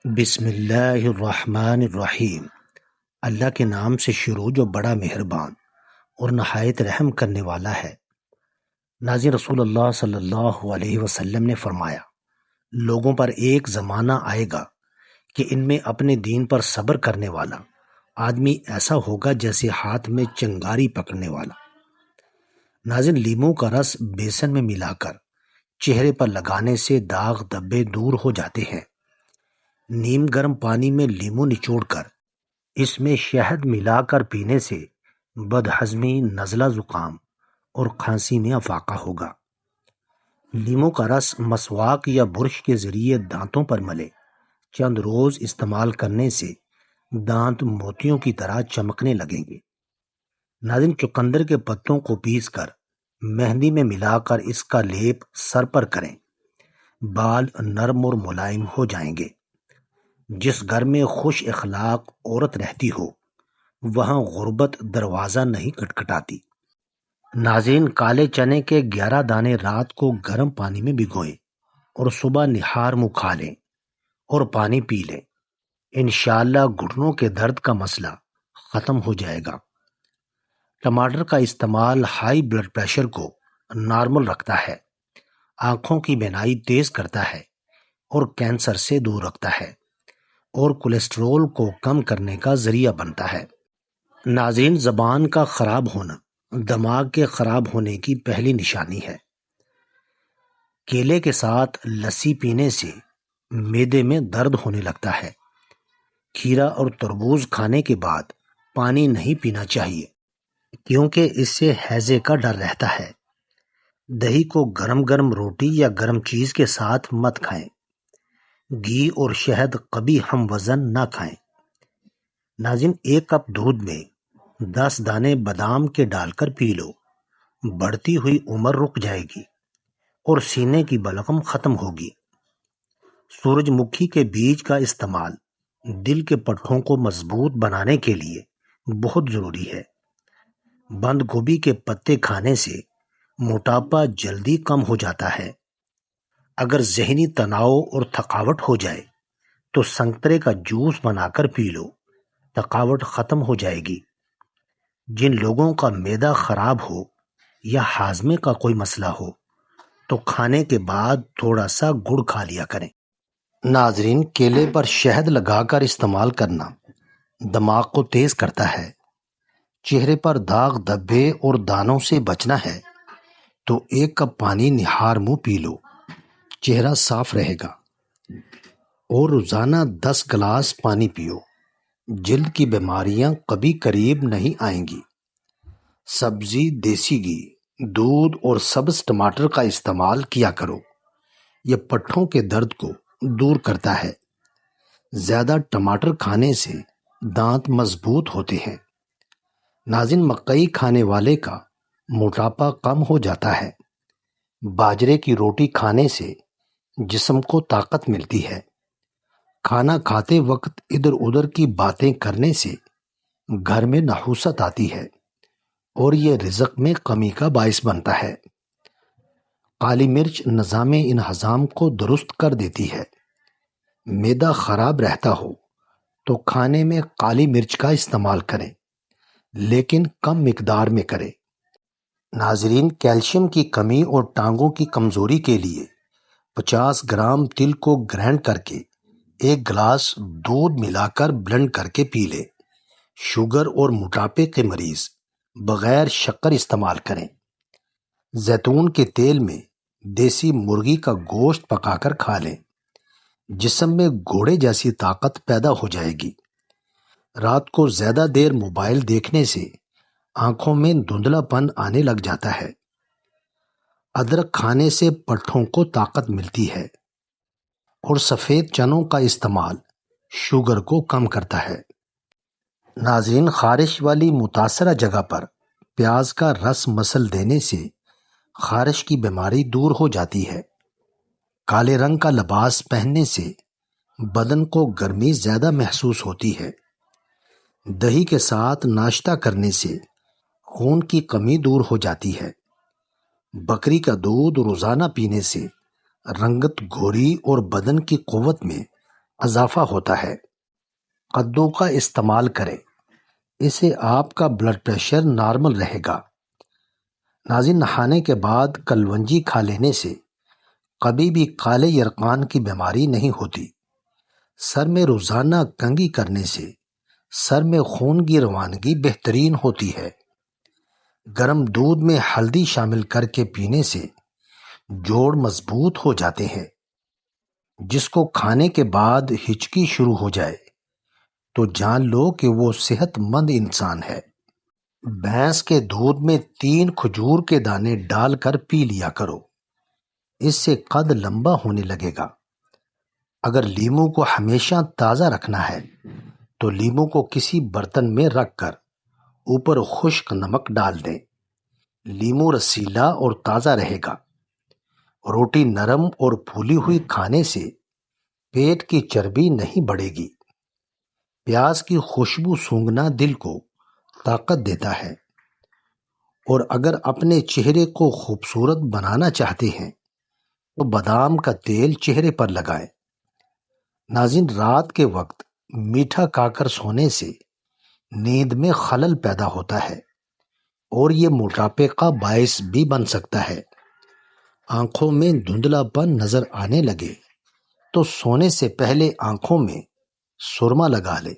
بسم اللہ الرحمن الرحیم۔ اللہ کے نام سے شروع جو بڑا مہربان اور نہایت رحم کرنے والا ہے۔ ناظرین، رسول اللہ صلی اللہ علیہ وسلم نے فرمایا، لوگوں پر ایک زمانہ آئے گا کہ ان میں اپنے دین پر صبر کرنے والا آدمی ایسا ہوگا جیسے ہاتھ میں چنگاری پکڑنے والا۔ ناظرین، لیموں کا رس بیسن میں ملا کر چہرے پر لگانے سے داغ دبے دور ہو جاتے ہیں۔ نیم گرم پانی میں لیموں نچوڑ کر اس میں شہد ملا کر پینے سے بدہضمی، نزلہ زکام اور کھانسی میں افاقہ ہوگا۔ لیموں کا رس مسواک یا برش کے ذریعے دانتوں پر ملے، چند روز استعمال کرنے سے دانت موتیوں کی طرح چمکنے لگیں گے۔ ناظرین، چقندر کے پتوں کو پیس کر مہندی میں ملا کر اس کا لیپ سر پر کریں، بال نرم اور ملائم ہو جائیں گے۔ جس گھر میں خوش اخلاق عورت رہتی ہو وہاں غربت دروازہ نہیں کھٹکھٹاتی۔ ناظرین، کالے چنے کے 11 دانے رات کو گرم پانی میں بھگوئیں اور صبح نہار منہ کھا لیں اور پانی پی لیں۔ انشاءاللہ گھٹنوں کے درد کا مسئلہ ختم ہو جائے گا۔ ٹماٹر کا استعمال ہائی بلڈ پریشر کو نارمل رکھتا ہے، آنکھوں کی بینائی تیز کرتا ہے اور کینسر سے دور رکھتا ہے اور کولیسٹرول کو کم کرنے کا ذریعہ بنتا ہے۔ ناظرین، زبان کا خراب ہونا دماغ کے خراب ہونے کی پہلی نشانی ہے۔ کیلے کے ساتھ لسی پینے سے معدے میں درد ہونے لگتا ہے۔ کھیرا اور تربوز کھانے کے بعد پانی نہیں پینا چاہیے کیونکہ اس سے ہیضے کا ڈر رہتا ہے۔ دہی کو گرم گرم روٹی یا گرم چیز کے ساتھ مت کھائیں۔ گھی اور شہد کبھی ہم وزن نہ کھائیں۔ ناظرین، 1 کپ دودھ میں 10 دانے بادام کے ڈال کر پی لو، بڑھتی ہوئی عمر رک جائے گی اور سینے کی بلغم ختم ہوگی۔ سورج مکھی کے بیج کا استعمال دل کے پٹھوں کو مضبوط بنانے کے لیے بہت ضروری ہے۔ بند گوبھی کے پتے کھانے سے موٹاپا جلدی کم ہو جاتا ہے۔ اگر ذہنی تناؤ اور تھکاوٹ ہو جائے تو سنترے کا جوس بنا کر پی لو، تھکاوٹ ختم ہو جائے گی۔ جن لوگوں کا معدہ خراب ہو یا ہاضمے کا کوئی مسئلہ ہو تو کھانے کے بعد تھوڑا سا گڑ کھا لیا کریں۔ ناظرین، کیلے پر شہد لگا کر استعمال کرنا دماغ کو تیز کرتا ہے۔ چہرے پر داغ دھبے اور دانوں سے بچنا ہے تو 1 کپ پانی نہار منہ پی لو، چہرہ صاف رہے گا۔ اور روزانہ 10 گلاس پانی پیو، جلد کی بیماریاں کبھی قریب نہیں آئیں گی۔ سبزی، دیسی گھی، دودھ اور سبز ٹماٹر کا استعمال کیا کرو، یہ پٹھوں کے درد کو دور کرتا ہے۔ زیادہ ٹماٹر کھانے سے دانت مضبوط ہوتے ہیں۔ ناظرین، مکئی کھانے والے کا موٹاپا کم ہو جاتا ہے۔ باجرے کی روٹی کھانے سے جسم کو طاقت ملتی ہے۔ کھانا کھاتے وقت ادھر ادھر کی باتیں کرنے سے گھر میں نحوست آتی ہے اور یہ رزق میں کمی کا باعث بنتا ہے۔ کالی مرچ نظام انہضام کو درست کر دیتی ہے۔ معدہ خراب رہتا ہو تو کھانے میں کالی مرچ کا استعمال کریں، لیکن کم مقدار میں کریں۔ ناظرین، کیلشیم کی کمی اور ٹانگوں کی کمزوری کے لیے 50 گرام تل کو گرائنڈ کر کے 1 گلاس دودھ ملا کر بلینڈ کر کے پی لیں۔ شوگر اور موٹاپے کے مریض بغیر شکر استعمال کریں۔ زیتون کے تیل میں دیسی مرغی کا گوشت پکا کر کھا لیں، جسم میں گھوڑے جیسی طاقت پیدا ہو جائے گی۔ رات کو زیادہ دیر موبائل دیکھنے سے آنکھوں میں دھندلا پن آنے لگ جاتا ہے۔ ادرک کھانے سے پٹھوں کو طاقت ملتی ہے اور سفید چنوں کا استعمال شوگر کو کم کرتا ہے۔ ناظرین، خارش والی متاثرہ جگہ پر پیاز کا رس مسل دینے سے خارش کی بیماری دور ہو جاتی ہے۔ کالے رنگ کا لباس پہننے سے بدن کو گرمی زیادہ محسوس ہوتی ہے۔ دہی کے ساتھ ناشتہ کرنے سے خون کی کمی دور ہو جاتی ہے۔ بکری کا دودھ روزانہ پینے سے رنگت گوری اور بدن کی قوت میں اضافہ ہوتا ہے۔ کدو کا استعمال کریں، اسے آپ کا بلڈ پریشر نارمل رہے گا۔ ناظرین، نہانے کے بعد کلونجی کھا لینے سے کبھی بھی کالے یرقان کی بیماری نہیں ہوتی۔ سر میں روزانہ کنگھی کرنے سے سر میں خون کی روانگی بہترین ہوتی ہے۔ گرم دودھ میں ہلدی شامل کر کے پینے سے جوڑ مضبوط ہو جاتے ہیں۔ جس کو کھانے کے بعد ہچکی شروع ہو جائے تو جان لو کہ وہ صحت مند انسان ہے۔ بھینس کے دودھ میں 3 کھجور کے دانے ڈال کر پی لیا کرو، اس سے قد لمبا ہونے لگے گا۔ اگر لیمو کو ہمیشہ تازہ رکھنا ہے تو لیمو کو کسی برتن میں رکھ کر اوپر خشک نمک ڈال دیں۔ لیمو رسیلا اور تازہ رہے گا۔ روٹی نرم اور پھولی ہوئی کھانے سے پیٹ کی چربی نہیں بڑھے گی۔ پیاز کی خوشبو سونگھنا دل کو طاقت دیتا ہے۔ اور اگر اپنے چہرے کو خوبصورت بنانا چاہتے ہیں تو بادام کا تیل چہرے پر لگائیں۔ ناظرین، رات کے وقت میٹھا کھا کر سونے سے نیند میں خلل پیدا ہوتا ہے اور یہ موٹاپے کا باعث بھی بن سکتا ہے۔ آنکھوں میں دھندلا پن نظر آنے لگے تو سونے سے پہلے آنکھوں میں سرما لگا لے،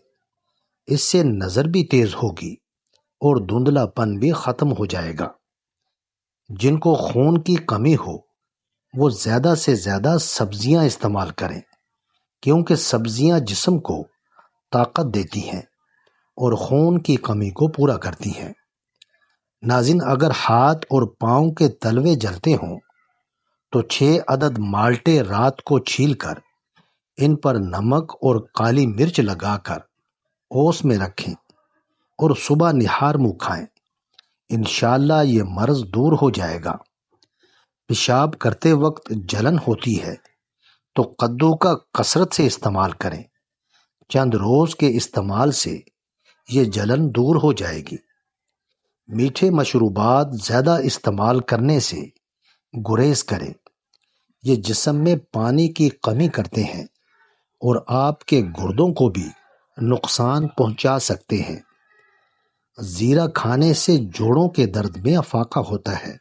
اس سے نظر بھی تیز ہوگی اور دھندلا پن بھی ختم ہو جائے گا۔ جن کو خون کی کمی ہو وہ زیادہ سے زیادہ سبزیاں استعمال کریں، کیونکہ سبزیاں جسم کو طاقت دیتی ہیں اور خون کی کمی کو پورا کرتی ہیں۔ ناظرین، اگر ہاتھ اور پاؤں کے تلوے جلتے ہوں تو 6 عدد مالٹے رات کو چھیل کر ان پر نمک اور کالی مرچ لگا کر اوس میں رکھیں اور صبح نہار منہ کھائیں۔ انشاءاللہ یہ مرض دور ہو جائے گا۔ پیشاب کرتے وقت جلن ہوتی ہے تو کدو کا کثرت سے استعمال کریں۔ چند روز کے استعمال سے یہ جلن دور ہو جائے گی۔ میٹھے مشروبات زیادہ استعمال کرنے سے گریز کریں، یہ جسم میں پانی کی کمی کرتے ہیں اور آپ کے گردوں کو بھی نقصان پہنچا سکتے ہیں۔ زیرہ کھانے سے جوڑوں کے درد میں افاقہ ہوتا ہے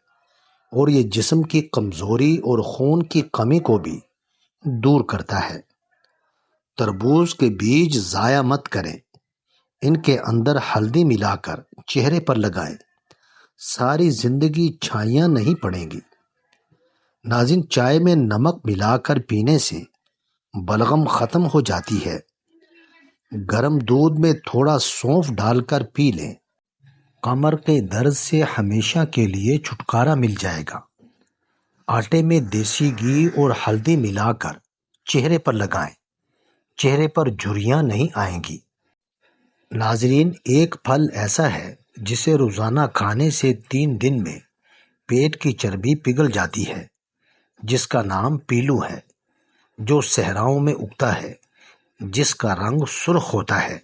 اور یہ جسم کی کمزوری اور خون کی کمی کو بھی دور کرتا ہے۔ تربوز کے بیج ضائع مت کریں، ان کے اندر ہلدی ملا کر چہرے پر لگائیں، ساری زندگی چھائیاں نہیں پڑیں گی۔ ناظرین، چائے میں نمک ملا کر پینے سے بلغم ختم ہو جاتی ہے۔ گرم دودھ میں تھوڑا سونف ڈال کر پی لیں، کمر کے درد سے ہمیشہ کے لیے چھٹکارا مل جائے گا۔ آٹے میں دیسی گھی اور ہلدی ملا کر چہرے پر لگائیں، چہرے پر جھریاں نہیں آئیں گی۔ ناظرین، ایک پھل ایسا ہے جسے روزانہ کھانے سے 3 دن میں پیٹ کی چربی پگھل جاتی ہے، جس کا نام پیلو ہے، جو صحراؤں میں اگتا ہے، جس کا رنگ سرخ ہوتا ہے۔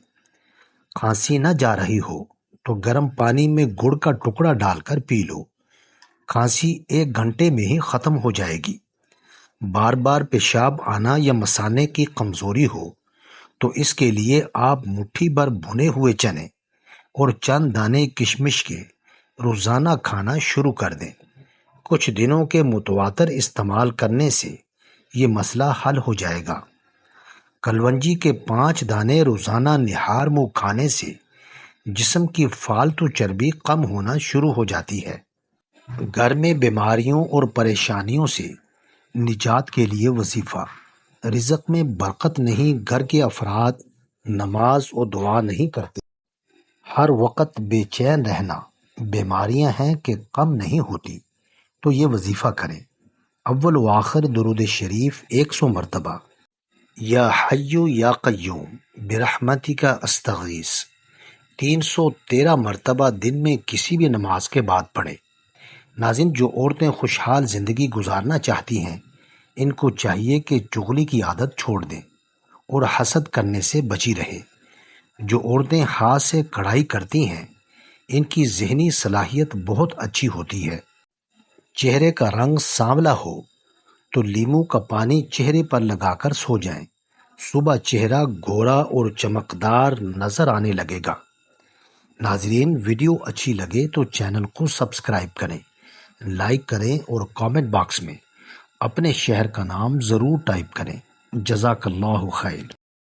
کھانسی نہ جا رہی ہو تو گرم پانی میں گڑ کا ٹکڑا ڈال کر پی لو، کھانسی 1 گھنٹے میں ہی ختم ہو جائے گی۔ بار بار پیشاب آنا یا مثانے کی کمزوری ہو تو اس کے لیے آپ مٹھی بھر بھنے ہوئے چنے اور چند دانے کشمش کے روزانہ کھانا شروع کر دیں۔ کچھ دنوں کے متواتر استعمال کرنے سے یہ مسئلہ حل ہو جائے گا۔ کلونجی کے 5 دانے روزانہ نہار منہ کھانے سے جسم کی فالتو چربی کم ہونا شروع ہو جاتی ہے۔ گھر میں بیماریوں اور پریشانیوں سے نجات کے لیے وظیفہ۔ رزق میں برکت نہیں، گھر کے افراد نماز و دعا نہیں کرتے، ہر وقت بے چین رہنا بیماریاں ہیں کہ کم نہیں ہوتی، تو یہ وظیفہ کریں۔ اول و آخر درود شریف 100 مرتبہ۔ یا حی یا قیوم برحمتک استغیث 313 مرتبہ دن میں کسی بھی نماز کے بعد پڑھیں۔ ناظرین، جو عورتیں خوشحال زندگی گزارنا چاہتی ہیں ان کو چاہیے کہ چغلی کی عادت چھوڑ دیں اور حسد کرنے سے بچی رہے۔ جو عورتیں ہاتھ سے کڑھائی کرتی ہیں ان کی ذہنی صلاحیت بہت اچھی ہوتی ہے۔ چہرے کا رنگ سانولا ہو تو لیمو کا پانی چہرے پر لگا کر سو جائیں، صبح چہرہ گورا اور چمکدار نظر آنے لگے گا۔ ناظرین، ویڈیو اچھی لگے تو چینل کو سبسکرائب کریں، لائک کریں اور کامنٹ باکس میں اپنے شہر کا نام ضرور ٹائپ کریں۔ جزاک اللہ خیر۔